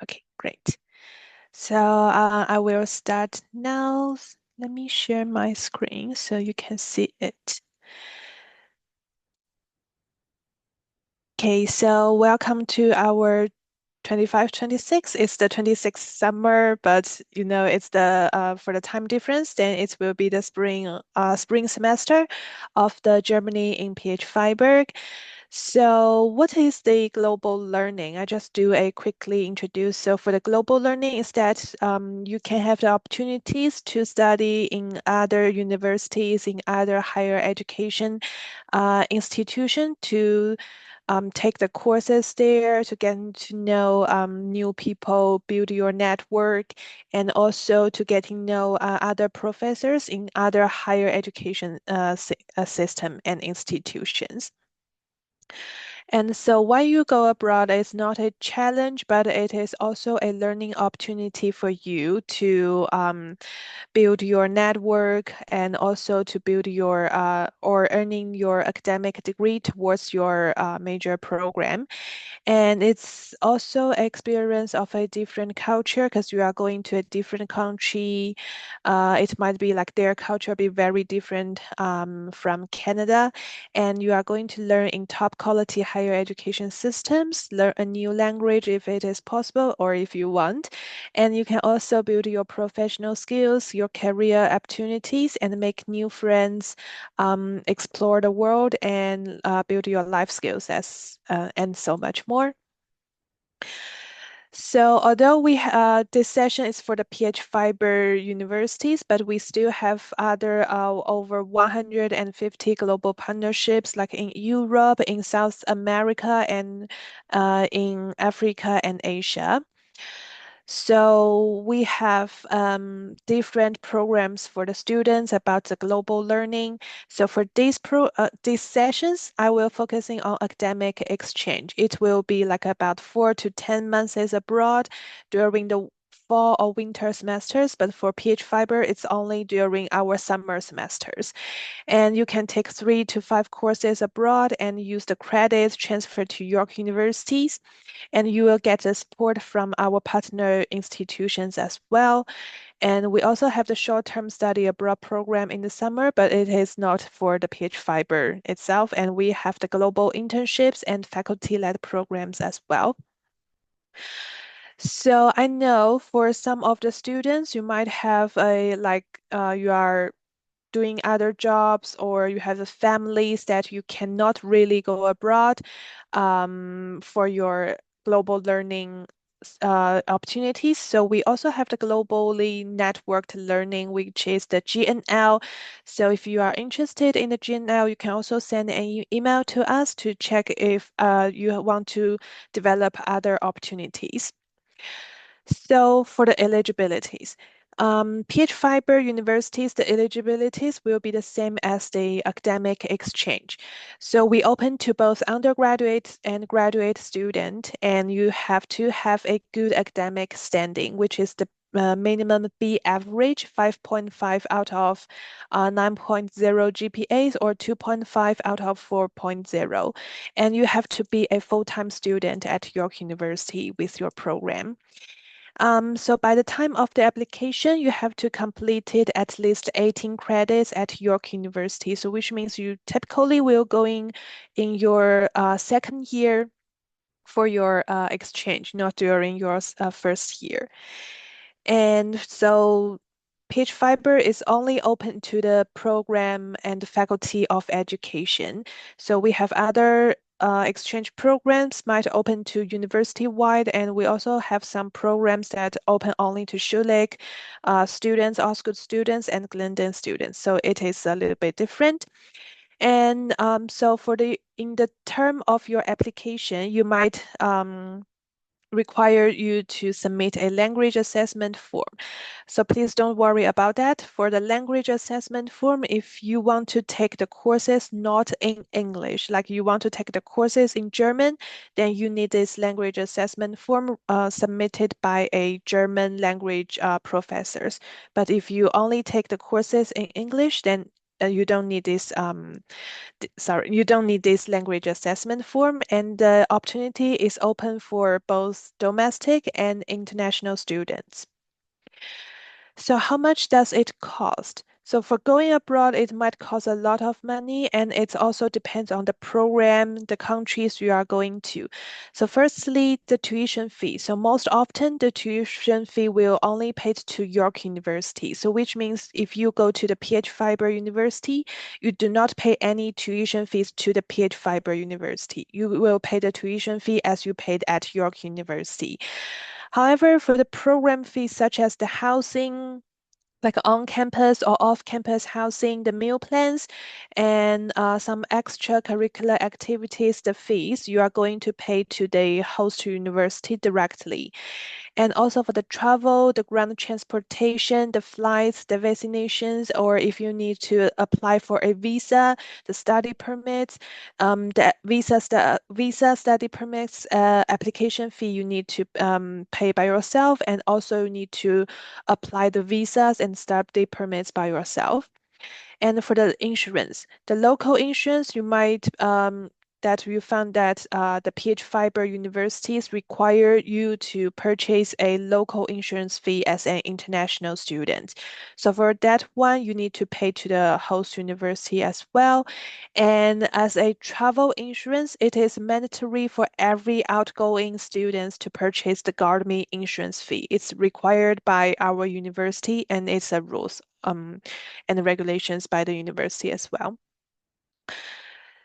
Okay, great. So I will start now. Let me share my screen so you can see it. Okay, so welcome to our 25-26. It's the 26th summer, but it's the for the time difference, then it will be the spring semester of the Germany in PH Freiburg. So what is the global learning? I just do a quickly introduce. So for the global learning is that you can have the opportunities to study in other universities, in other higher education institution to take the courses there to get to know new people, build your network, and also to get to know other professors in other higher education system and institutions. And so why you go abroad is not a challenge, but it is also a learning opportunity for you to build your network and also to build your or earning your academic degree towards your major program. And it's also experience of a different culture because you are going to a different country. It might be like their culture be very different from Canada, and you are going to learn in top quality higher education systems, learn a new language if it is possible or if you want. And you can also build your professional skills, your career opportunities, and make new friends, explore the world, and build your life skills and so much more. So although this session is for the PH Fiber universities, but we still have other over 150 global partnerships like in Europe, in South America, and in Africa and Asia. So we have different programs for the students about the global learning. So for these sessions, I will focusing on academic exchange. It will be like about 4 to 10 months as abroad during the fall or winter semesters, but for PH Fiber, it's only during our summer semesters. And you can take 3 to 5 courses abroad and use the credits transferred to York universities, and you will get the support from our partner institutions as well. And we also have the short-term study abroad program in the summer, but it is not for the PH Fiber itself. And we have the global internships and faculty-led programs as well. So I know for some of the students, you might have you are doing other jobs or you have a families that you cannot really go abroad for your global learning opportunities. So we also have the globally networked learning, which is the GNL. So if you are interested in the GNL, you can also send an email to us to check if you want to develop other opportunities. So for the eligibilities, PH Fiber universities, the eligibilities will be the same as the academic exchange. So we open to both undergraduate and graduate student, and you have to have a good academic standing, which is the minimum B average, 5.5 out of 9.0 GPAs or 2.5 out of 4.0. And you have to be a full-time student at York University with your program. So by the time of the application, you have to complete it at least 18 credits at York University. So which means you typically will going in your second year for your exchange, not during your first year. And so Pitch Fiber is only open to the program and faculty of education. So we have other exchange programs might open to university-wide, and we also have some programs that open only to Schulich students, Osgood students, and Glendon students. So it is a little bit different. And so in the term of your application, you might require you to submit a language assessment form. So please don't worry about that. For the language assessment form, if you want to take the courses not in English, like you want to take the courses in German, then you need this language assessment form submitted by a German language professors. But if you only take the courses in English, then you don't need this you don't need this language assessment form, and the opportunity is open for both domestic and international students. So how much does it cost? So for going abroad, it might cost a lot of money, and it also depends on the program, the countries you are going to. So firstly, the tuition fee. So most often, the tuition fee will only paid to York University. So which means if you go to the PH Fiber University, you do not pay any tuition fees to the PH Fiber University. You will pay the tuition fee as you paid at York University. However, for the program fees such as the housing, like on-campus or off-campus housing, the meal plans, and some extracurricular activities, the fees you are going to pay to the host university directly. And also for the travel, the ground transportation, the flights, the vaccinations, or if you need to apply for a visa, the study permits, visa study permits application fee you need to pay by yourself, and also you need to apply the visas and study permits by yourself. And for the insurance, the local insurance, you might that you found that the PH Fiber universities require you to purchase a local insurance fee as an international student. So for that one, you need to pay to the host university as well. And as a travel insurance, it is mandatory for every outgoing students to purchase the GuardMe insurance fee. It's required by our university, and it's a rules. And the regulations by the university as well.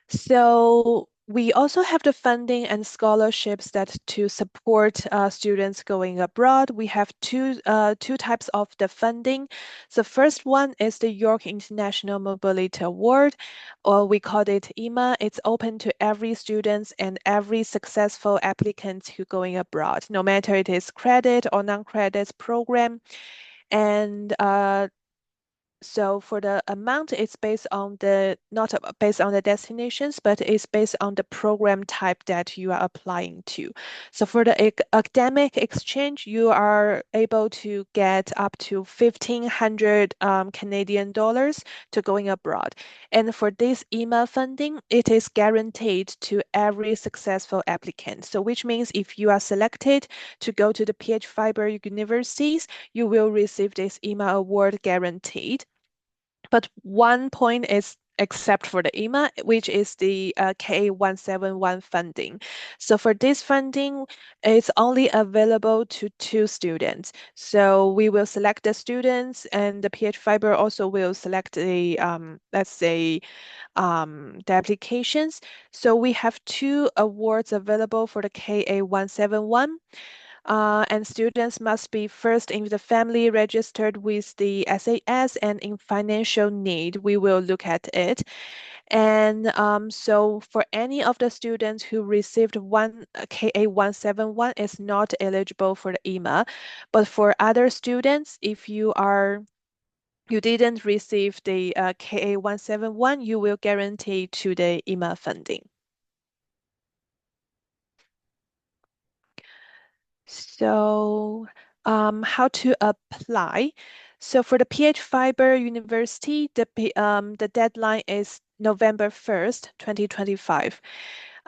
So we also have the funding and scholarships that to support students going abroad. We have two types of the funding. The first one is the York International Mobility Award, or we call it EMA. It's open to every student and every successful applicant who going abroad, no matter it is credit or non-credit program. And so for the amount, it's based on the not based on the destinations, but it's based on the program type that you are applying to. So for the academic exchange, you are able to get up to 1,500 Canadian dollars to going abroad. And for this EMA funding, it is guaranteed to every successful applicant. So which means if you are selected to go to the PH Fiber universities, you will receive this EMA award guaranteed. But one point is except for the EMA, which is the KA171 funding. So for this funding, it's only available to two students. So we will select the students, and the PH Fiber also will select the, let's say, the applications. So we have two awards available for the KA171. And students must be first in the family registered with the SAS and in financial need. We will look at it. And so for any of the students who received one KA171 is not eligible for the EMA. But for other students, if you didn't receive the KA171, you will guarantee to the EMA funding. So, how to apply? So for the PH Fiber University, the deadline is November 1st, 2025.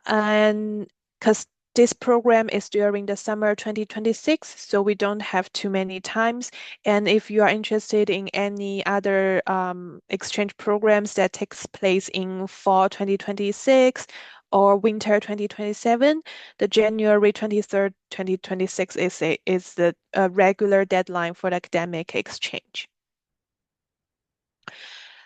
And because this program is during the summer 2026, so we don't have too many times. And if you are interested in any other exchange programs that takes place in fall 2026 or winter 2027, the January 23rd, 2026 is the regular deadline for the academic exchange.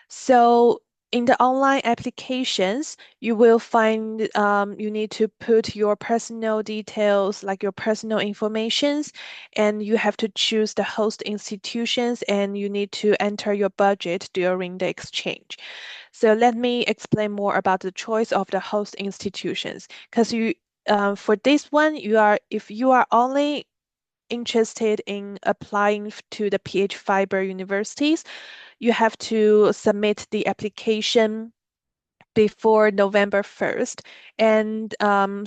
So in the online applications, you will find you need to put your personal details, like your personal informations, and you have to choose the host institutions, and you need to enter your budget during the exchange. So let me explain more about the choice of the host institutions, because for this one, if you are only interested in applying to the PH Fiber universities, you have to submit the application before November 1st. And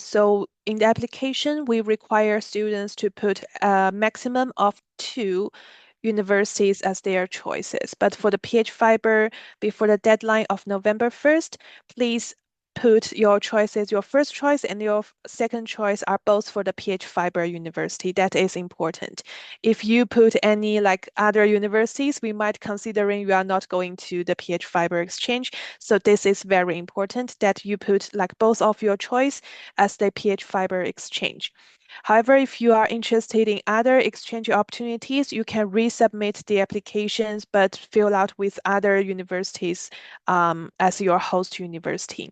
so in the application, we require students to put a maximum of two universities as their choices. But for the PH Fiber, before the deadline of November 1st, please put your choices, your first choice and your second choice are both for the PH Fiber University. That is important. If you put any like other universities, we might considering you are not going to the PH Fiber exchange. So this is very important that you put like both of your choice as the PH Fiber exchange. However, if you are interested in other exchange opportunities, you can resubmit the applications, but fill out with other universities as your host university.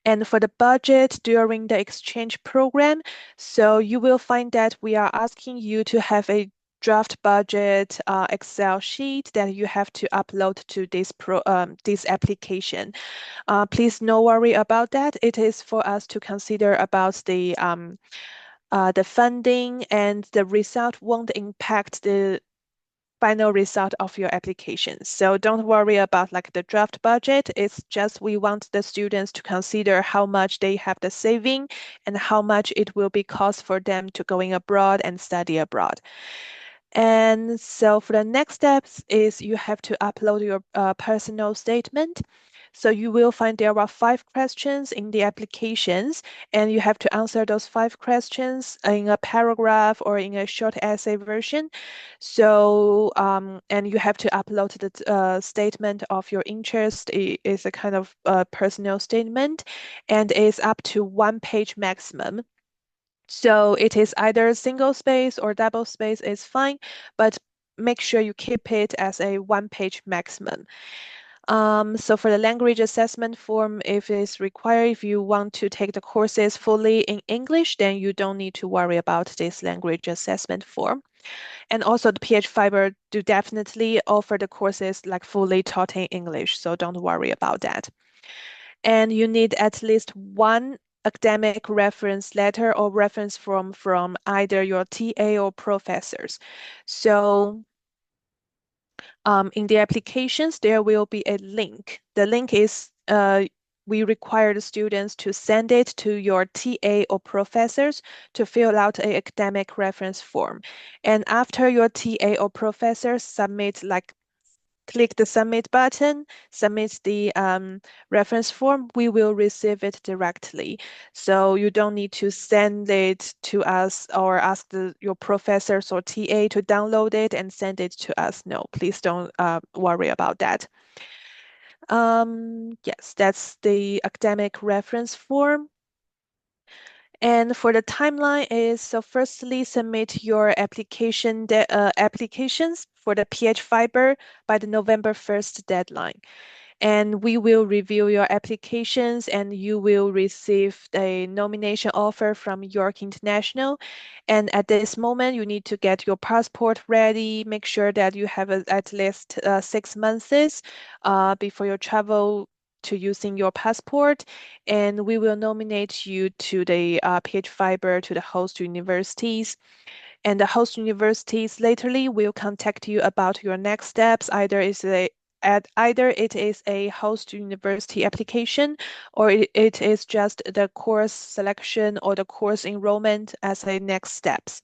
And for the budget during the exchange program, so you will find that we are asking you to have a draft budget Excel sheet that you have to upload to this application. Please no worry about that. It is for us to consider about the funding and the result won't impact the final result of your application. So don't worry about like the draft budget. It's just we want the students to consider how much they have the saving and how much it will be cost for them to going abroad and study abroad. And so for the next steps is you have to upload your personal statement. So you will find there are 5 questions in the applications, and you have to answer those 5 questions in a paragraph or in a short essay version. So, and you have to upload the statement of your interest. It is a kind of personal statement, and is up to 1 page maximum. So it is either single space or double space is fine, but make sure you keep it as a 1 page maximum. So for the language assessment form, if it's required, if you want to take the courses fully in English, then you don't need to worry about this language assessment form. And also the PH Fiber do definitely offer the courses like fully taught in English, so don't worry about that. And you need at least one academic reference letter or reference from either your TA or professors. So in the applications, there will be a link. The link is we require the students to send it to your TA or professors to fill out an academic reference form. And after your TA or professor submit like click the submit button, submit the reference form, we will receive it directly. So you don't need to send it to us or ask your professors or TA to download it and send it to us. No, please don't worry about that. Yes, that's the academic reference form. And for the timeline is, so firstly, submit your applications for the PH Fiber by the November 1st deadline. And we will review your applications and you will receive a nomination offer from York International. And at this moment, you need to get your passport ready, make sure that you have at least 6 months before you travel to using your passport, and we will nominate you to the PH Fiber to the host universities. And the host universities laterly will contact you about your next steps. Either it is a host university application or it is just the course selection or the course enrollment as a next steps.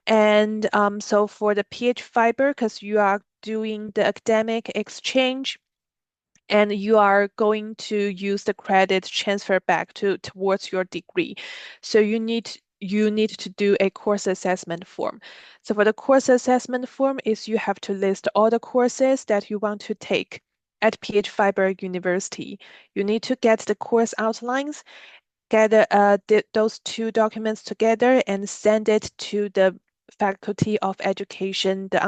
And so for the PH Fiber, because you are doing the academic exchange, and you are going to use the credit transfer back towards your degree. So you need to do a course assessment form. So for the course assessment form is you have to list all the courses that you want to take at PH Freiburg University. You need to get the course outlines, gather those 2 documents together and send it to the Faculty of Education, the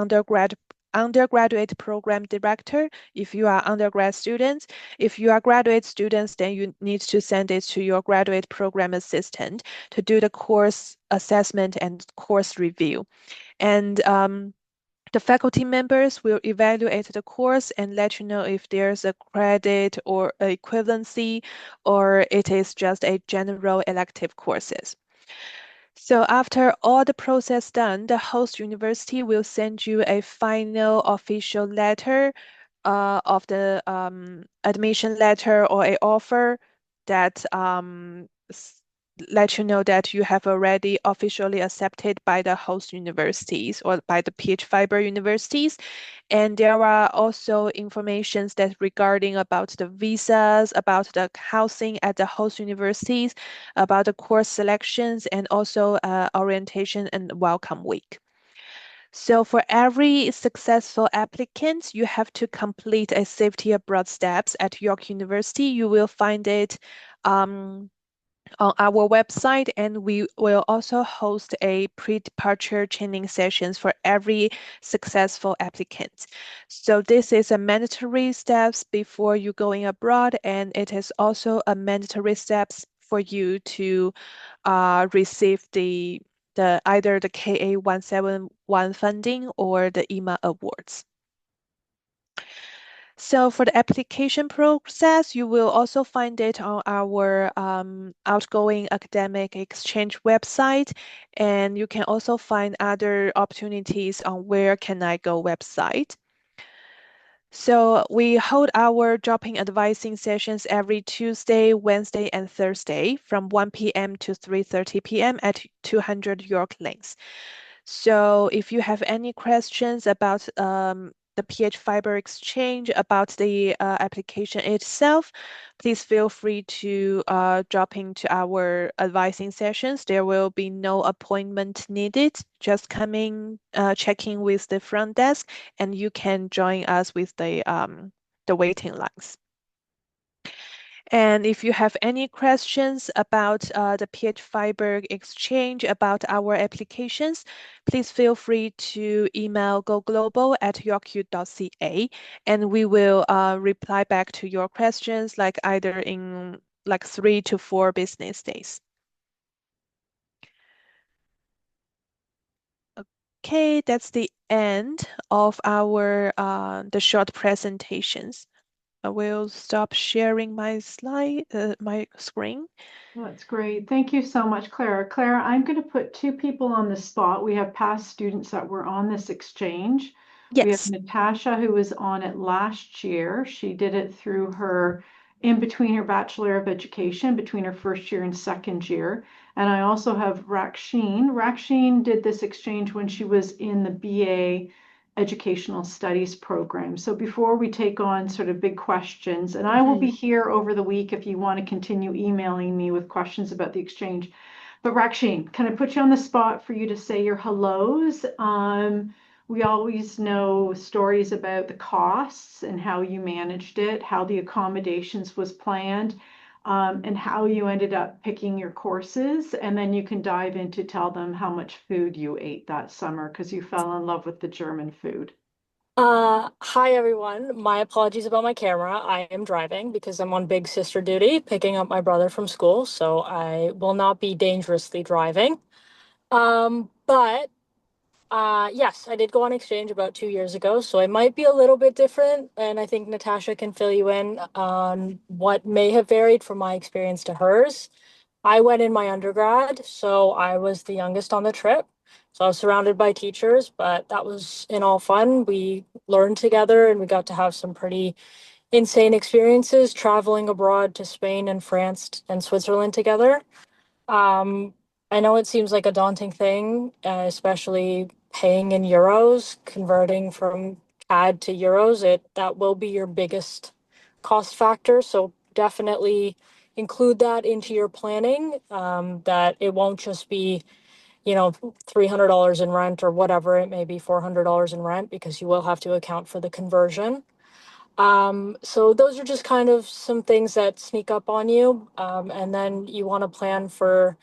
undergraduate program director if you are undergrad students. If you are graduate students, then you need to send it to your graduate program assistant to do the course assessment and course review. And the faculty members will evaluate the course and let you know if there's a credit or equivalency or it is just a general elective courses. So after all the process done, the host university will send you a final official letter of the admission letter or a offer that let you know that you have already officially accepted by the host universities or by the PH Fiber universities. And there are also informations that regarding about the visas, about the housing at the host universities, about the course selections, and also orientation and welcome week. So for every successful applicant, you have to complete a safety abroad steps at York University. You will find it on our website, and we will also host a pre-departure training sessions for every successful applicant. So this is a mandatory steps before you going abroad, and it is also a mandatory steps for you to receive the either the KA 171 funding or the EMA awards. So for the application process, you will also find it on our outgoing academic exchange website, and you can also find other opportunities on Where Can I Go website. So we hold our dropping advising sessions every Tuesday, Wednesday, and Thursday from 1 p.m. to 3:30 p.m. at 200 York Links. So if you have any questions about the pH fiber exchange, about the application itself, please feel free to drop into our advising sessions. There will be no appointment needed. Just coming, checking with the front desk, and you can join us with the waiting lines. And if you have any questions about the PH Fiber exchange, about our applications, please feel free to email goglobal@yorku.ca, and we will reply back to your questions like either in like 3 to 4 business days. Okay, that's the end of our the short presentations. I will stop sharing my my screen. That's great. Thank you so much, Clara. Clara, I'm going to put two people on the spot. We have past students that were on this exchange. We have Yes. Natasha, who was on it last year. She did it through her, in between her Bachelor of Education, between her first year and second year. And I also have Raksheen. Raksheen did this exchange when she was in the BA Educational Studies program. So before we take on sort of big questions, and I will be here over the week if you want to continue emailing me with questions about the exchange. But Raksheen, can I put you on the spot for you to say your hellos? We always know stories about the costs and how you managed it, how the accommodations was planned, and how you ended up picking your courses. And then you can dive in to tell them how much food you ate that summer because you fell in love with the German food. Hi everyone. My apologies about my camera. I am driving because I'm on big sister duty, picking up my brother from school, so I will not be dangerously driving. But yes, I did go on exchange about 2 years ago, so it might be a little bit different, and I think Natasha can fill you in on what may have varied from my experience to hers. I went in my undergrad, so I was the youngest on the trip. So I was surrounded by teachers, but that was in all fun. We learned together and we got to have some pretty insane experiences traveling abroad to Spain and France and Switzerland together. Um, I know it seems like a daunting thing, especially paying in euros, converting from CAD to euros. That will be your biggest cost factor. So definitely include that into your planning. That it won't just be, $300 in rent or whatever it may be, $400 in rent, because you will have to account for the conversion. So those are just kind of some things that sneak up on you. And then you want to plan for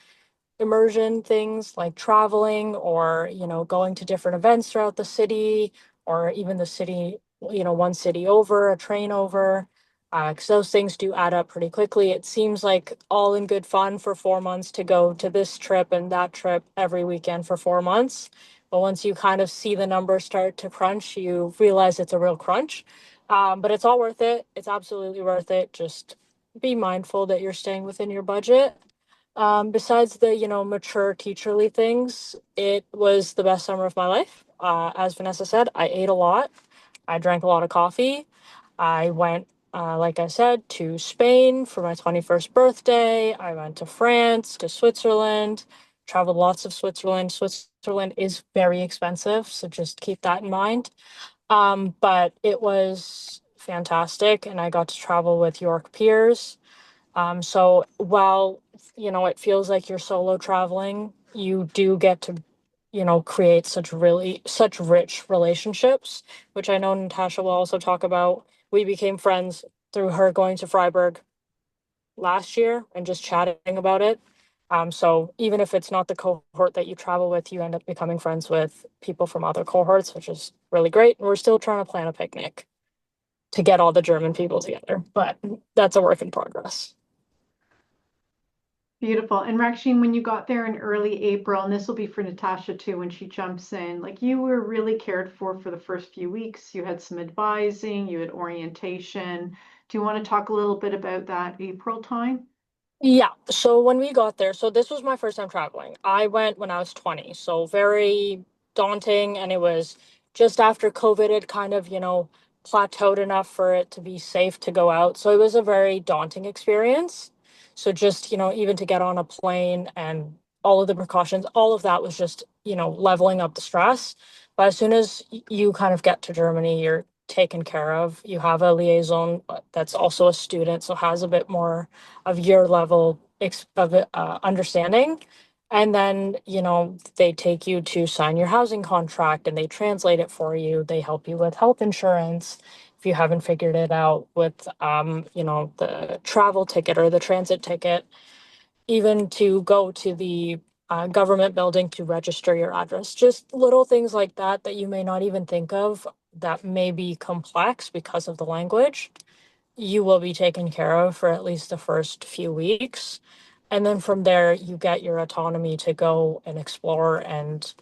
immersion things like traveling or, going to different events throughout the city or even the city, one city over, a train over. Because those things do add up pretty quickly. It seems like all in good fun for 4 months to go to this trip and that trip every weekend for 4 months. But once you kind of see the numbers start to crunch, you realize it's a real crunch. But it's all worth it. It's absolutely worth it. Just be mindful that you're staying within your budget. Besides the, mature teacherly things, it was the best summer of my life. As Vanessa said, I ate a lot. I drank a lot of coffee. I went like I said, to Spain for my 21st birthday. I went to France, to Switzerland, traveled lots of Switzerland. Switzerland is very expensive, so just keep that in mind. But it was fantastic, and I got to travel with York peers. So while, it feels like you're solo traveling, you do get to, create such rich relationships, which I know Natasha will also talk about. We became friends through her going to Freiburg last year and just chatting about it. So even if it's not the cohort that you travel with, you end up becoming friends with people from other cohorts, which is really great. We're still trying to plan a picnic to get all the German people together, but that's a work in progress. Beautiful. And Raksheen, when you got there in early April, and this will be for Natasha too when she jumps in, like you were really cared for the first few weeks. You had some advising, you had orientation. Do you want to talk a little bit about that April time? Yeah, so when we got there, so this was my first time traveling. I went when I was 20, so very daunting, and it was just after COVID had kind of, plateaued enough for it to be safe to go out. So it was a very daunting experience. So just, even to get on a plane and all of the precautions, all of that was just, leveling up the stress. But as soon as you kind of get to Germany, you're taken care of. You have a liaison that's also a student, so has a bit more of your level of understanding. And then, they take you to sign your housing contract and they translate it for you. They help you with health insurance if you haven't figured it out with, the travel ticket or the transit ticket, even to go to the government building to register your address. Just little things like that that you may not even think of that may be complex because of the language. You will be taken care of for at least the first few weeks. And then from there, you get your autonomy to go and explore and,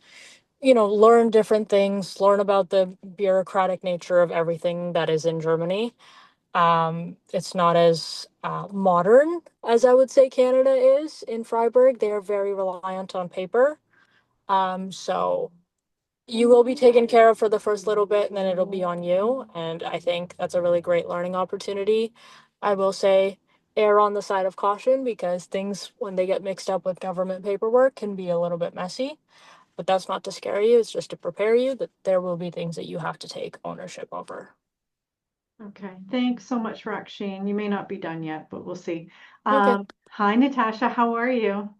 learn different things, learn about the bureaucratic nature of everything that is in Germany. It's not as modern as I would say Canada is in Freiburg. They are very reliant on paper. So you will be taken care of for the first little bit and then it'll be on you. And I think that's a really great learning opportunity. I will say err on the side of caution because things, when they get mixed up with government paperwork, can be a little bit messy. But that's not to scare you, it's just to prepare you that there will be things that you have to take ownership over. Okay, thanks so much, Raksheen. You may not be done yet, but we'll see. Okay. Hi, Natasha, how are you?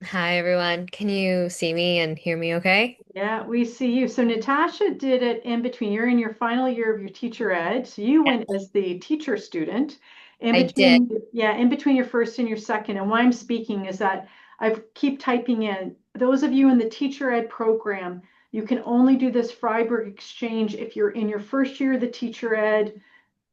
Hi everyone. Can you see me and hear me okay? Yeah, we see you. So Natasha did it in between. You're in your final year of your teacher ed. So you Yes. went as the teacher student in I did. between, yeah, in between your first and your second. And why I'm speaking is that I keep typing in, those of you in the teacher ed program, you can only do this Freiburg exchange if you're in your first year of the teacher ed.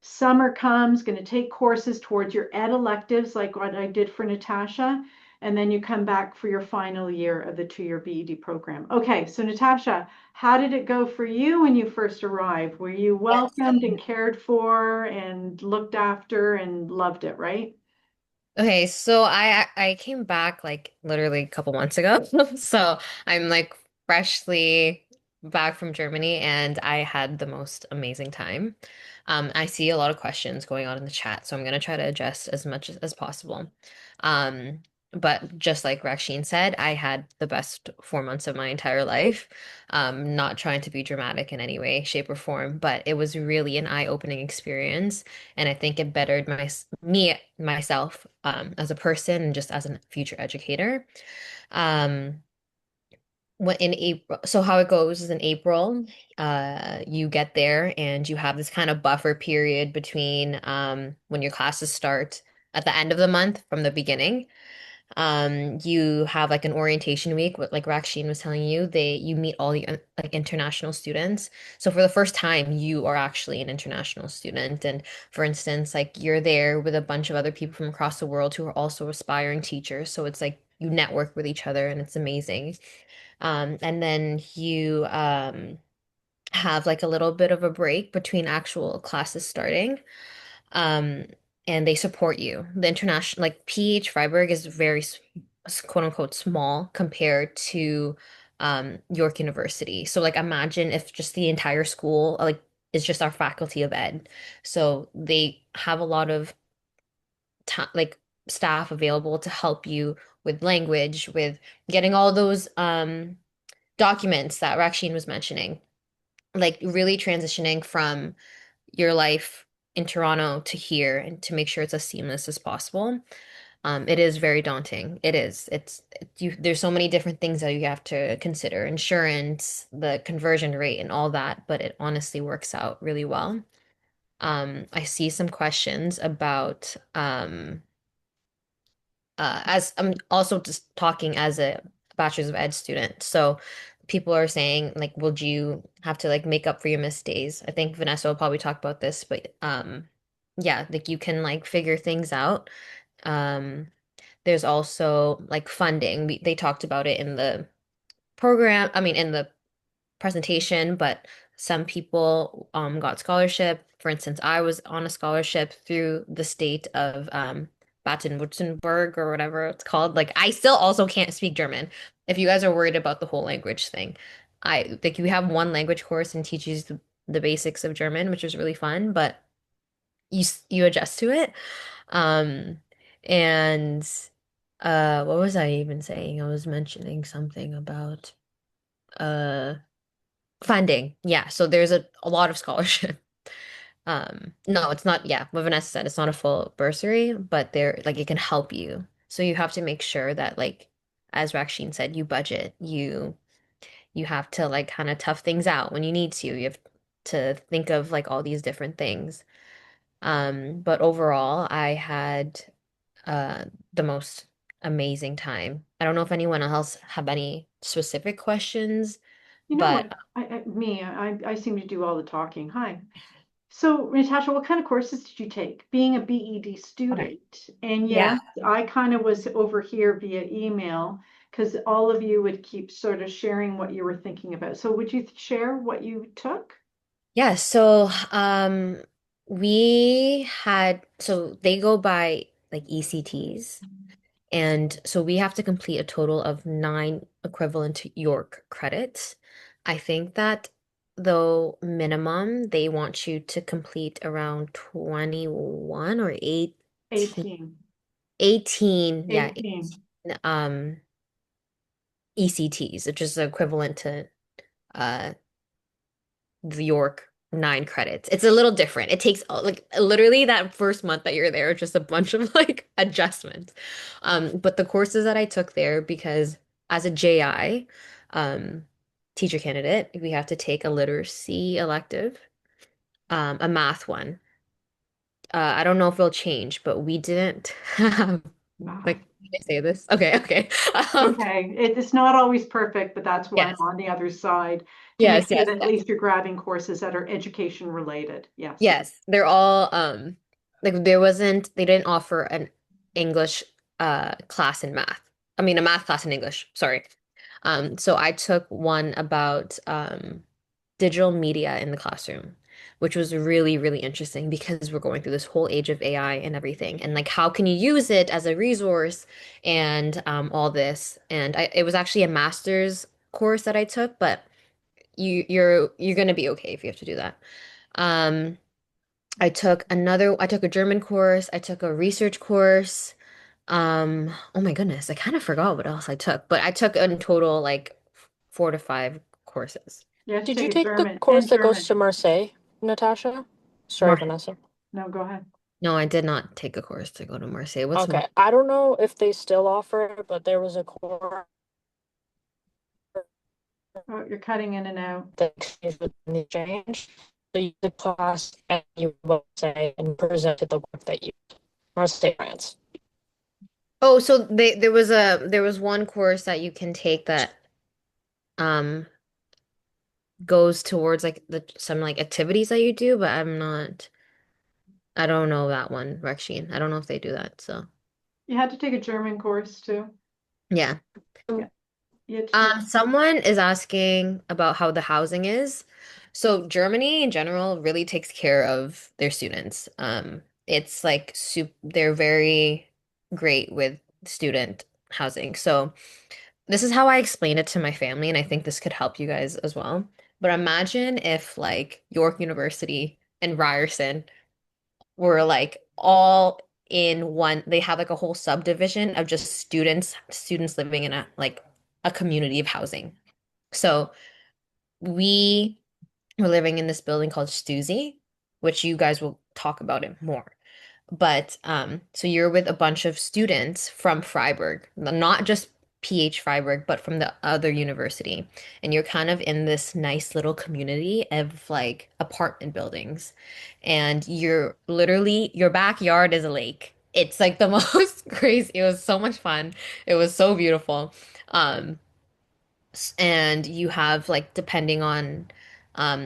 Summer comes, going to take courses towards your ed electives, like what I did for Natasha, and then you come back for your final year of the 2-year BED program. Okay, so Natasha, how did it go for you when you first arrived? Were you Yes. welcomed and cared for and looked after and loved it, right? Okay, so I came back like literally a couple months ago. So I'm like freshly back from Germany and I had the most amazing time. I see a lot of questions going on in the chat, so I'm gonna try to address as much as possible. Um, but just like Raksheen said, I had the best 4 months of my entire life. Not trying to be dramatic in any way, shape, or form, but it was really an eye-opening experience. And I think it bettered myself as a person and just as a future educator. Um, when in April, so how it goes is in April, you get there and you have this kind of buffer period between when your classes start at the end of the month from the beginning. You have like an orientation week, like Raksheen was telling you, you meet all the like international students. So for the first time, you are actually an international student. And for instance, like you're there with a bunch of other people from across the world who are also aspiring teachers. So it's like you network with each other and it's amazing. And then you have like a little bit of a break between actual classes starting. Um, and they support you. The international, like PH Freiburg is very quote unquote small compared to York University. So like imagine if just the entire school, like is just our faculty of ed. So they have a lot of like staff available to help you with language, with getting all those documents that Raksheen was mentioning, like really transitioning from your life in Toronto to here and to make sure it's as seamless as possible. It is very daunting. It is. You, there's so many different things that you have to consider, insurance, the conversion rate and all that, but it honestly works out really well. I see some questions about as I'm also just talking as a bachelor's of ed student. So people are saying like, would you have to like make up for your missed days? I think Vanessa will probably talk about this, but yeah, like you can like figure things out. Um, there's also like funding. They talked about it in the program, I mean in the presentation, but some people got scholarship. For instance, I was on a scholarship through the state of Baden-Württemberg or whatever it's called. Like I still also can't speak German. If you guys are worried about the whole language thing, I like you have one language course and teaches the basics of German, which is really fun, but you adjust to it. Um, and what was I even saying? I was mentioning something about uh funding. Yeah, so there's a lot of scholarship. No, it's not, yeah, what Vanessa said, it's not a full bursary, but there like it can help you. So you have to make sure that like as Raksheen said, you budget, you have to like kind of tough things out when you need to. You have to think of like all these different things. But overall, I had uh the most amazing time. I don't know if anyone else have any specific questions, You know but what? I seem to do all the talking. Hi. So, Natasha, what kind of courses did you take? Being a BED okay. student, and Yeah. yes, I kind of was over here via email because all of you would keep sort of sharing what you were thinking about. So, would you share what you took? Yeah, so we had so they go by like ECTs, and so we have to complete a total of 9 equivalent York credits. I think that though minimum they want you to complete around 21 or 18, 18. 18, yeah, 18. 18, ECTs, which is equivalent to uh the York 9 credits. It's a little different. It takes like literally that first month that you're there, just a bunch of like adjustments. But the courses that I took there, because as a JI, um, teacher candidate, we have to take a literacy elective, a math one. I don't know if it'll change, but we didn't have Wow. like, can I say this? Okay, okay. Um, Okay, it's not always perfect, but that's why I'm yes, on the other side to make yes, sure yes, that at yes. least you're grabbing courses that are education related. Yes. Yes, they're all like there wasn't they didn't offer an English class in math. I mean a math class in English, sorry. So I took one about digital media in the classroom, which was really, really interesting because we're going through this whole age of AI and everything and like how can you use it as a resource and all this. And it was actually a master's course that I took, but you're gonna be okay if you have to do that. Um I took a German course, I took a research course. Oh my goodness, I kind of forgot what else I took, but I took in total like 4 to 5 courses. You have to Did you take a take the German and course that goes German. to Marseille, Natasha? Sorry, Mar Vanessa. No, go ahead. No, I did not take a course to go to Marseille. What's Mar Okay, I don't know if they still offer it, but there was a course Oh, you're cutting in and out. that exchange with the exchange. So you did class and you both say and presented the work that you Marseille, France. Oh, so there was one course that you can take that um goes towards like the some like activities that you do, but I don't know that one, Rexine. I don't know if they do that, so You had to take a German course too. yeah. Yeah, you had to take. Someone is asking about how the housing is. So Germany in general really takes care of their students. It's like they're very great with student housing. So this is how I explain it to my family, and I think this could help you guys as well. But imagine if like York University and Ryerson were like all in one, they have like a whole subdivision of just students living in a like a community of housing. So we were living in this building called Stussy, which you guys will talk about it more. But so you're with a bunch of students from Freiburg, not just PH Freiburg, but from the other university. And you're kind of in this nice little community of like apartment buildings. And you're literally, your backyard is a lake. It's like the most crazy. It was so much fun. It was so beautiful. Um, and you have like depending on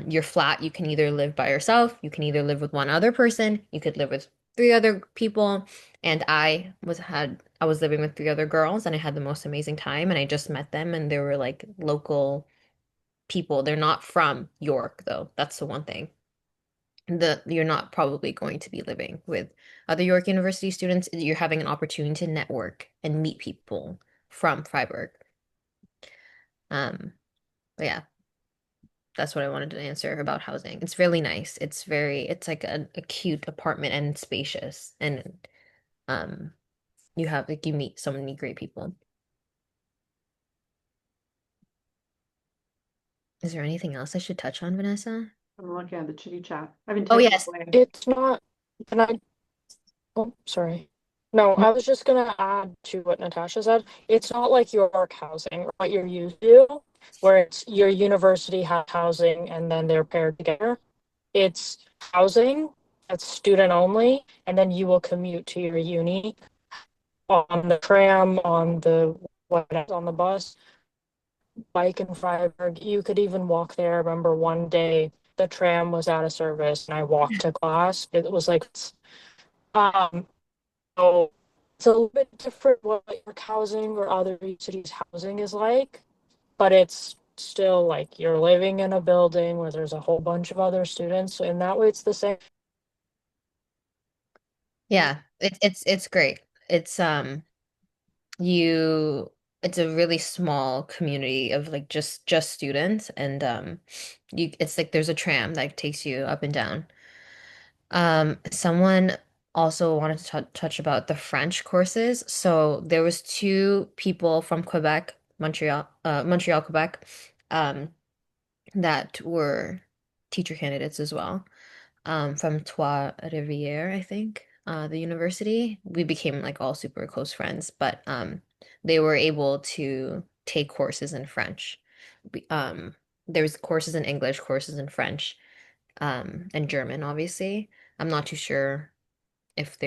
your flat, you can either live by yourself, you can either live with one other person, you could live with three other people. And I was living with three other girls and I had the most amazing time and I just met them and they were like local people. They're not from York though. That's the one thing. You're not probably going to be living with other York University students. You're having an opportunity to network and meet people from Freiburg. Um, but yeah, that's what I wanted to answer about housing. It's really nice. It's like a cute apartment and spacious. And um, you have like you meet so many great people. Is there anything else I should touch on, Vanessa? I'm looking at the chitty chat. I've been Oh, typing yes. away. It's not, and I, oh, sorry. No, I was just gonna add to what Natasha said. It's not like York housing, or what you're used to, where it's your university housing and then they're paired together. It's housing that's student only, and then you will commute to your uni on the tram, on the what on the bus, bike in Freiburg. You could even walk there. I remember one day the tram was out of service and I walked to class. It was like um so it's a little bit different what your housing or other cities housing is like, but it's still like you're living in a building where there's a whole bunch of other students. So in that way it's the same. Yeah, it's great. It's you it's a really small community of like just students and you it's like there's a tram that takes you up and down. Someone also wanted to touch about the French courses. So there was two people from Quebec, Montreal, Quebec, um, that were teacher candidates as well. From Trois Rivières, I think, the university. We became like all super close friends, but they were able to take courses in French. There's courses in English, courses in French, and German, obviously. I'm not too sure if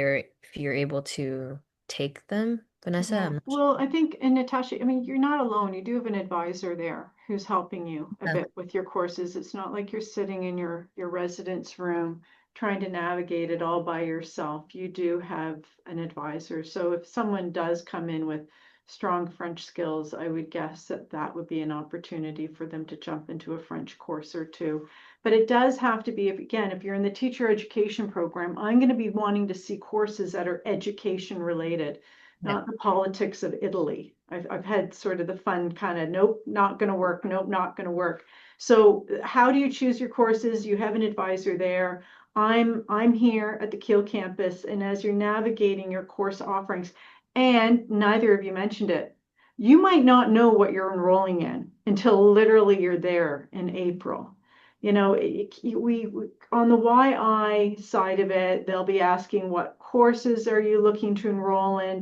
you're able to take them, Vanessa. Yeah, I'm not well, I think, and Natasha, I mean, you're not alone. You do have an advisor there who's helping you a sure. bit with your courses. It's not like you're sitting in your residence room trying to navigate it all by yourself. You do have an advisor. So if someone does come in with strong French skills, I would guess that that would be an opportunity for them to jump into a French course or two. But it does have to be, if, again, if you're in the teacher education program, I'm going to be wanting to see courses that are education related, Yeah. not the politics of Italy. I've had sort of the fun kind of, nope, not going to work, nope, not going to work. So how do you choose your courses? You have an advisor there. I'm here at the Kiel campus, and as you're navigating your course offerings, and neither of you mentioned it, you might not know what you're enrolling in until literally you're there in April. You know, we on the YI side of it, they'll be asking what courses are you looking to enroll in?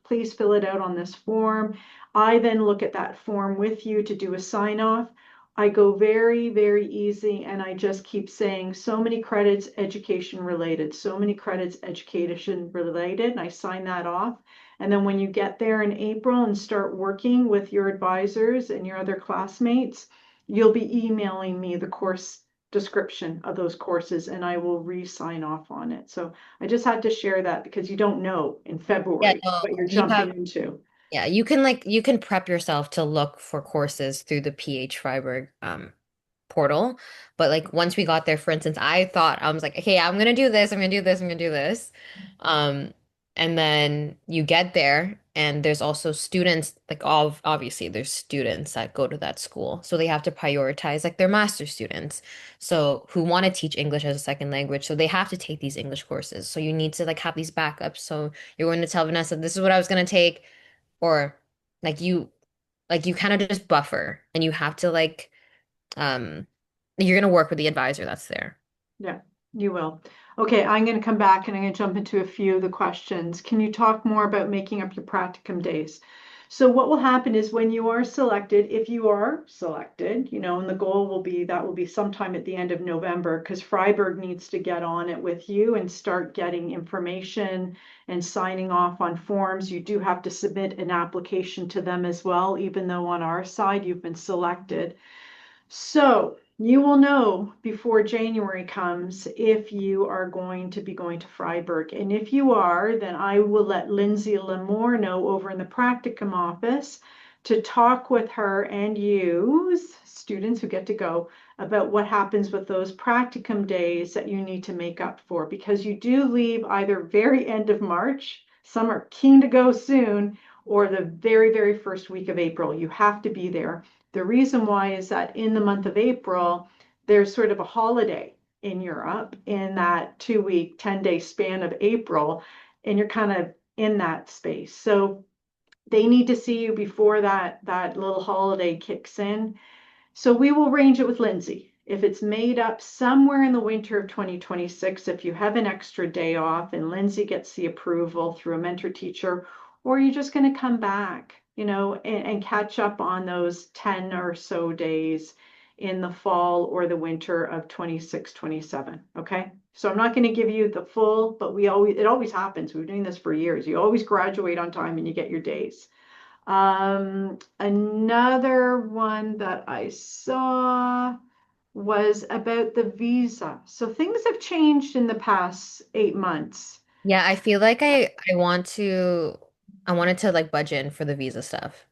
Please fill it out on this form. I then look at that form with you to do a sign off. I go very, very easy and I just keep saying so many credits education related, so many credits education related, and I sign that off. And then when you get there in April and start working with your advisors and your other classmates, you'll be emailing me the course description of those courses and I will re-sign off on it. So I just had to share that because you don't know in Yeah, February no, what you're you have jumping into. yeah, you can prep yourself to look for courses through the PH Freiburg portal. But like once we got there, for instance, I was like, okay, I'm gonna do this, I'm gonna do this, I'm gonna do this. Um, and then you get there And there's also students, like obviously there's students that go to that school. So they have to prioritize like their master students. So who want to teach English as a second language. So they have to take these English courses. So you need to like have these backups. So you're going to tell Vanessa, this is what I was going to take, or like you kind of just buffer and you have to like um you're going to work with the advisor that's there. Yeah, you will. Okay, I'm going to come back and I'm going to jump into a few of the questions. Can you talk more about making up your practicum days? So what will happen is when you are selected, if you are selected, and the goal will be that will be sometime at the end of November because Freiburg needs to get on it with you and start getting information and signing off on forms. You do have to submit an application to them as well, even though on our side you've been selected. So you will know before January comes if you are going to be going to Freiburg. And if you are, then I will let Lindsay Lamore know over in the practicum office to talk with her and you, students who get to go, about what happens with those practicum days that you need to make up for, because you do leave either very end of March, some are keen to go soon, or the very, very first week of April. You have to be there. The reason why is that in the month of April, there's sort of a holiday in Europe in that 2 week, 10-day span of April, and you're kind of in that space. So they need to see you before that little holiday kicks in. So we will arrange it with Lindsay. If it's made up somewhere in the winter of 2026, if you have an extra day off and Lindsay gets the approval through a mentor teacher, or you're just going to come back, and catch up on those 10 or so days in the fall or the winter of 26, 27. Okay. So I'm not going to give you the full, but it always happens. We've been doing this for years. You always graduate on time and you get your days. Another one that I saw was about the visa. So things have changed in the past 8 months. Yeah, I feel like I wanted to like budget in for the visa stuff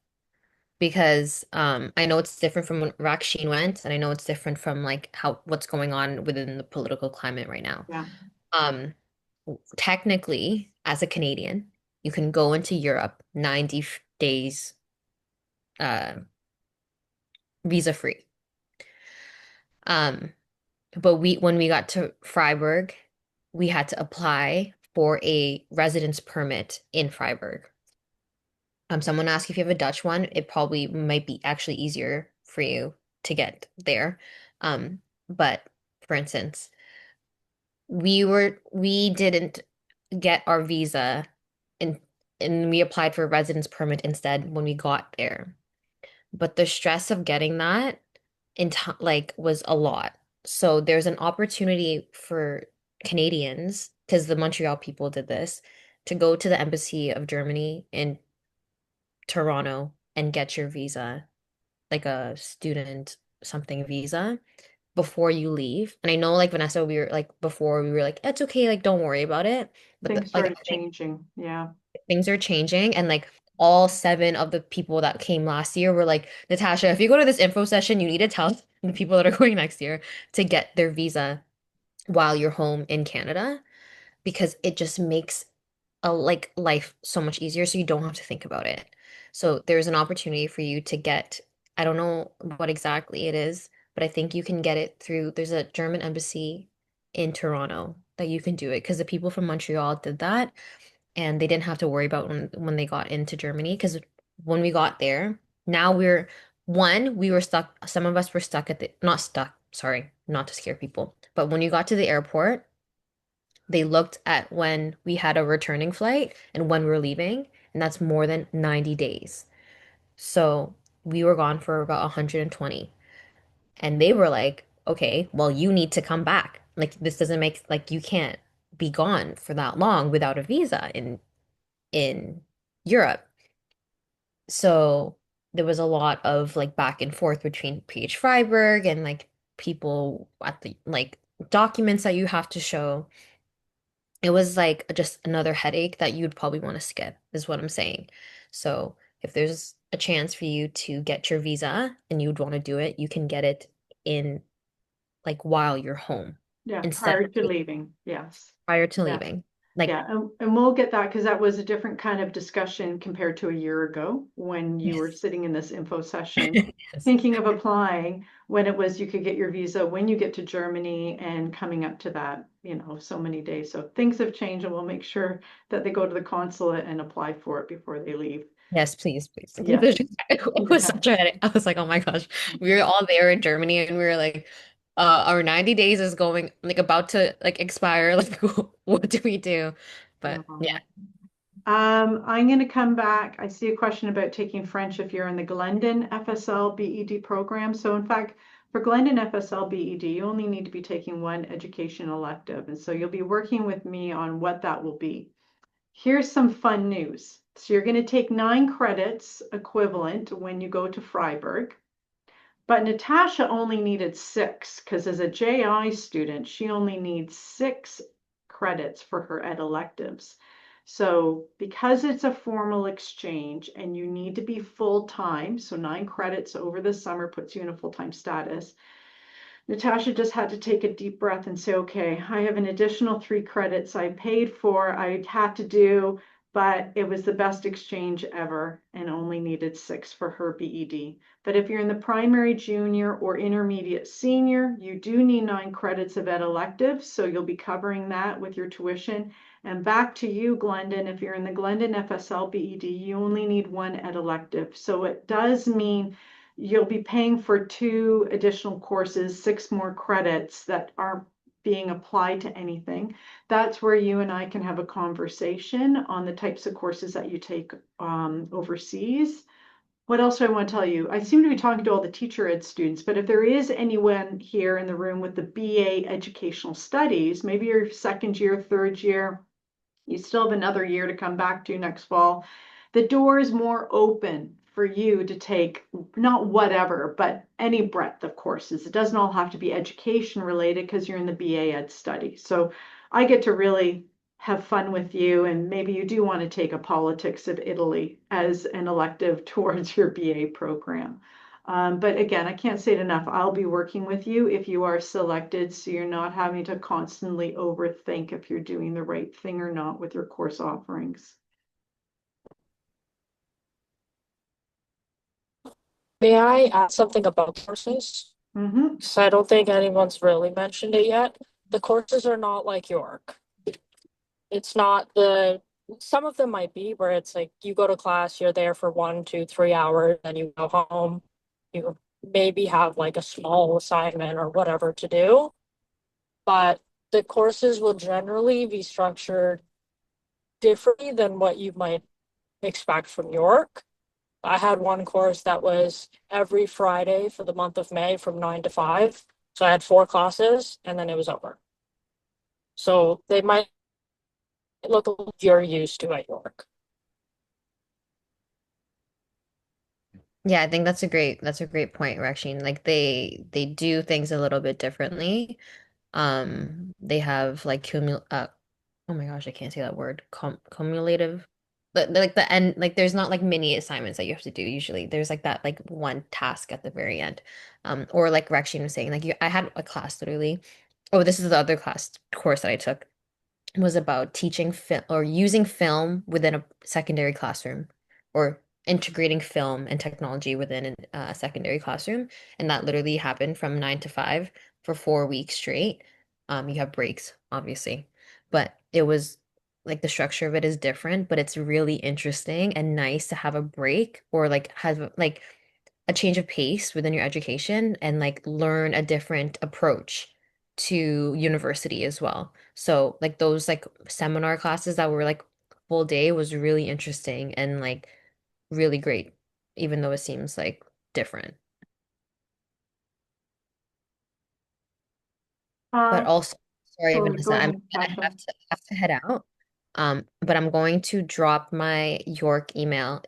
because I know it's different from when Raksheen went and I know it's different from like how what's going on within the political climate right now. Yeah. Um Technically as a Canadian, you can go into Europe 90 days uh visa free. Um but when we got to Freiburg, we had to apply for a residence permit in Freiburg. Someone asked if you have a Dutch one, it probably might be actually easier for you to get there. Um, but for instance, we didn't get our visa and we applied for a residence permit instead when we got there. But the stress of getting that like was a lot. So there's an opportunity for Canadians, because the Montreal people did this, to go to the embassy of Germany in Toronto and get your visa, like a student something visa before you leave. And I know like Vanessa, we were like before we were like, it's okay, like don't worry about it. But Things like I started think changing. Yeah. things are changing and like all seven of the people that came last year were like, Natasha, if you go to this info session, you need to tell the people that are going next year to get their visa while you're home in Canada because it just makes like life so much easier so you don't have to think about it. So there's an opportunity for you to get, I don't know what exactly it is, but I think you can get it through, there's a German embassy in Toronto that you can do it because the people from Montreal did that and they didn't have to worry about when they got into Germany because when we got there, now we were stuck, some of us were stuck at the, not stuck, sorry, not to scare people, but when you got to the airport, they looked at when we had a returning flight and when we were leaving, and that's more than 90 days. So we were gone for about 120. And they were like, okay, well, you need to come back. Like this doesn't make like you can't be gone for that long without a visa in Europe. So there was a lot of like back and forth between PH Freiburg and like people at the like documents that you have to show. It was like just another headache that you'd probably want to skip, is what I'm saying. So if there's a chance for you to get your visa and you'd want to do it, you can get it in like while you're home Yeah. instead Prior of to leaving. Yes. prior to Yeah. leaving. Like, Yeah, and we'll get that because that was a different kind of discussion compared to a year ago when you were yes. sitting in this info session Yes. thinking of applying when it was you could get your visa when you get to Germany and coming up to that, so many days. So things have changed and we'll make sure that they go to the consulate and apply for it before they leave. Yes, please, please. Yeah, It was yeah. such a headache. I was like, oh my gosh. We were all there in Germany and we were like, our 90 days is going like about to like expire. Like, what do we do? But yeah. Um, I'm going to come back. I see a question about taking French if you're in the Glendon FSL BED program. So in fact, for Glendon FSL BED, you only need to be taking one education elective. And so you'll be working with me on what that will be. Here's some fun news. So you're going to take 9 credits equivalent when you go to Freiburg. But Natasha only needed 6 because as a JI student, she only needs 6 credits for her ed electives. So because it's a formal exchange and you need to be full time, so 9 credits over the summer puts you in a full-time status, Natasha just had to take a deep breath and say, okay, I have an additional 3 credits I paid for, I had to do, but it was the best exchange ever and only needed 6 for her BED. But if you're in the primary, junior, or intermediate senior, you do need 9 credits of ed electives, so you'll be covering that with your tuition. And back to you, Glendon, if you're in the Glendon FSL BED, you only need 1 ed elective. So it does mean you'll be paying for 2 additional courses, 6 more credits that aren't being applied to anything. That's where you and I can have a conversation on the types of courses that you take overseas. What else do I want to tell you? I seem to be talking to all the teacher ed students, but if there is anyone here in the room with the BA Educational Studies, maybe your second year, third year, you still have another year to come back to next fall. The door is more open for you to take not whatever, but any breadth of courses. It doesn't all have to be education related because you're in the BA Ed study. So I get to really have fun with you, and maybe you do want to take a politics of Italy as an elective towards your BA program. But again, I can't say it enough. I'll be working with you if you are selected, so you're not having to constantly overthink if you're doing the right thing or not with your course offerings. May I add something about courses? Mm-hmm. Because I don't think anyone's really mentioned it yet. The courses are not like York. It's not some of them might be where it's like you go to class, you're there for 1, 2, 3 hours, then you go home. You maybe have like a small assignment or whatever to do. But the courses will generally be structured differently than what you might expect from York. I had one course that was every Friday for the month of May from 9 to 5. So I had 4 classes and then it was over. So they might look like you're used to at York. Yeah, I think that's a great point, Raksheen. Like they do things a little bit differently. They have like oh my gosh, I can't say that word. Cumulative. But like the end, like there's not like mini assignments that you have to do usually. There's like that like one task at the very end. Or like Raksheen was saying, like I had a class literally. Oh, this is the other course that I took was about teaching film or using film within a secondary classroom or integrating film and technology within a secondary classroom. And that literally happened from 9 to 5 for 4 weeks straight. You have breaks, obviously, but it was like the structure of it is different, but it's really interesting and nice to have a break or like have like a change of pace within your education and like learn a different approach to university as well. So like those like seminar classes that were like full day was really interesting and like really great, even though it seems like different. But Uh, also, sorry, go Vanessa, I'm ahead, gonna Tasha. have to head out. But I'm going to drop my York email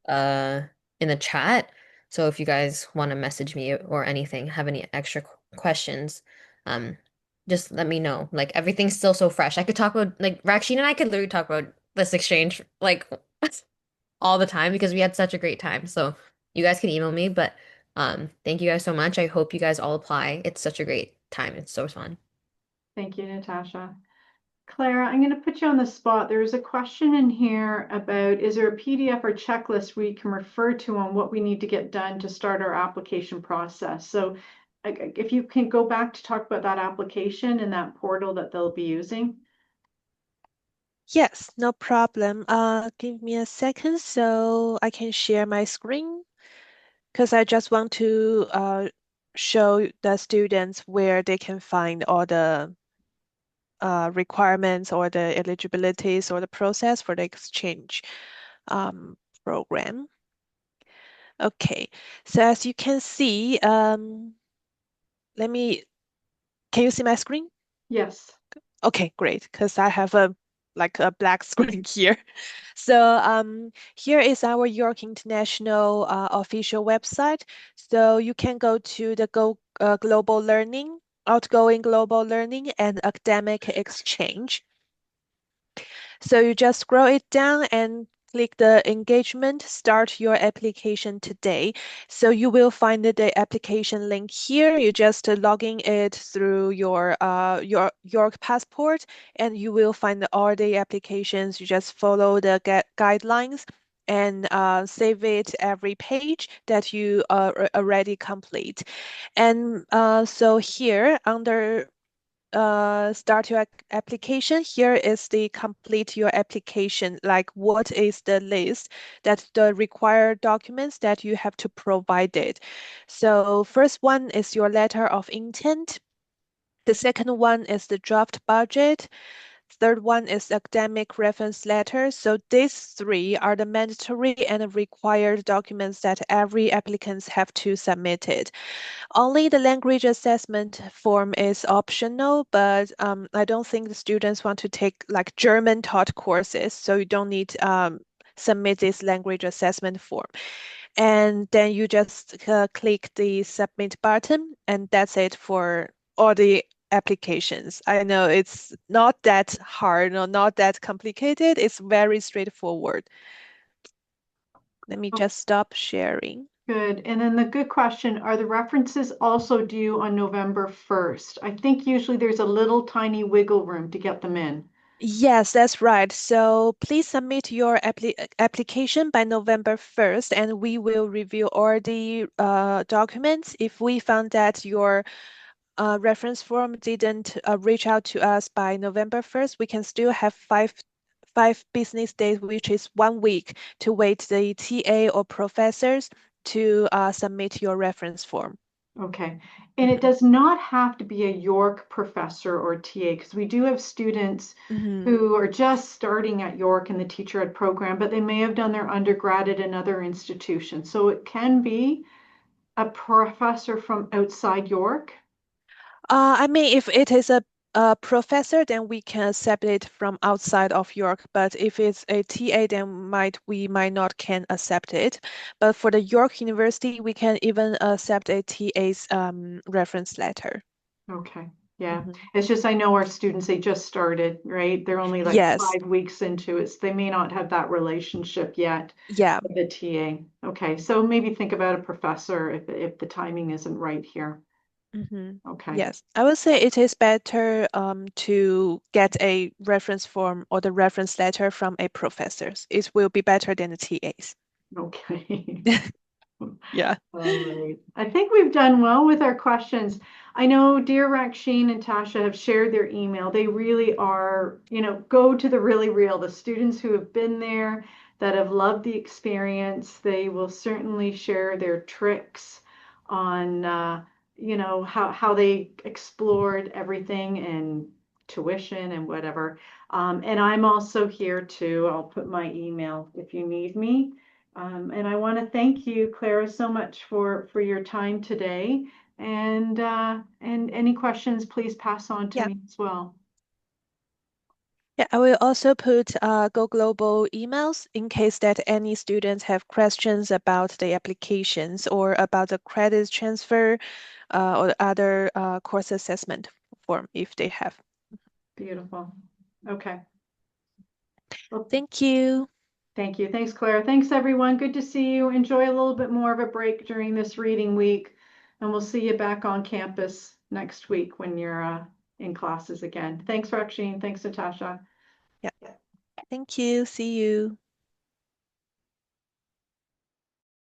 uh in the chat. So if you guys want to message me or anything, have any extra questions, um, just let me know. Like everything's still so fresh. I could talk about like Raksheen and I could literally talk about this exchange like all the time because we had such a great time. So you guys can email me, but thank you guys so much. I hope you guys all apply. It's such a great time. It's so fun. Thank you, Natasha. Clara, I'm going to put you on the spot. There's a question in here about, is there a PDF or checklist we can refer to on what we need to get done to start our application process? So if you can go back to talk about that application and that portal that they'll be using. Yes, no problem. Give me a second so I can share my screen because I just want to show the students where they can find all the requirements or the eligibilities or the process for the exchange um, program. Okay, so as you can see, let me, can you see my screen? Yes. Okay, great, because I have a like a black screen here. So here is our York International official website. So you can go to the Global Learning, Outgoing Global Learning and Academic Exchange. So you just scroll it down and click the engagement, start your application today. So you will find the application link here. You just logging it through your York passport, and you will find all the applications. You just follow the guidelines and save it every page that you already complete. And so here under start your application. Here is the complete your application, like what is the list that the required documents that you have to provide it. So first one is your letter of intent. The second one is the draft budget. Third one is academic reference letter. So these three are the mandatory and required documents that every applicant have to submit it. Only the language assessment form is optional, but I don't think the students want to take like German taught courses, so you don't need submit this language assessment form. And then you just click the submit button, and that's it for all the applications. I know it's not that hard or not that complicated. It's very straightforward. Let me Oh, just stop sharing. good. And then the good question, are the references also due on November 1st? I think usually there's a little tiny wiggle room to get them in. Yes, that's right. So please submit your application by November 1st, and we will review all the documents. If we found that your reference form didn't reach out to us by November 1st, we can still have five business days, which is 1 week, to wait the TA or professors to submit your reference form. Okay. And it Mhm. does not have to be a York professor or TA, because we do have students Mhm. who are just starting at York in the teacher ed program, but they may have done their undergrad at another institution. So it can be a professor from outside York. I mean, if it is a professor, then we can accept it from outside of York. But if it's a TA, then we might not can accept it. But for the York University, we can even accept a TA's reference letter. Okay. Yeah. Mhm. It's just I know our students, they just started, right? They're only like Yes. 5 weeks into it. So they may not have that relationship yet Yeah. with the TA. Okay. So maybe think about a professor if the timing isn't right here. Okay. Yes. I would say it is better to get a reference form or the reference letter from a professor. It will be better than the TAs. Okay. Yeah. All right. I think we've done well with our questions. I know dear Raksheen and Tasha have shared their email. They really are, go to the really real, the students who have been there, that have loved the experience. They will certainly share their tricks on, how they explored everything and tuition and whatever. And I'm also here too. I'll put my email if you need me. And I want to thank you, Clara, so much for your time today. And any questions, please pass on to Yeah. me as well. Yeah, I will also put Go Global emails in case that any students have questions about the applications or about the credit transfer or other course assessment form if they have. Beautiful. Okay. Well, Thank you. thank you. Thanks, Clara. Thanks, everyone. Good to see you. Enjoy a little bit more of a break during this reading week, and we'll see you back on campus next week when you're in classes again. Thanks, Raksheen. Thanks, Natasha. Yeah. Thank you. See you.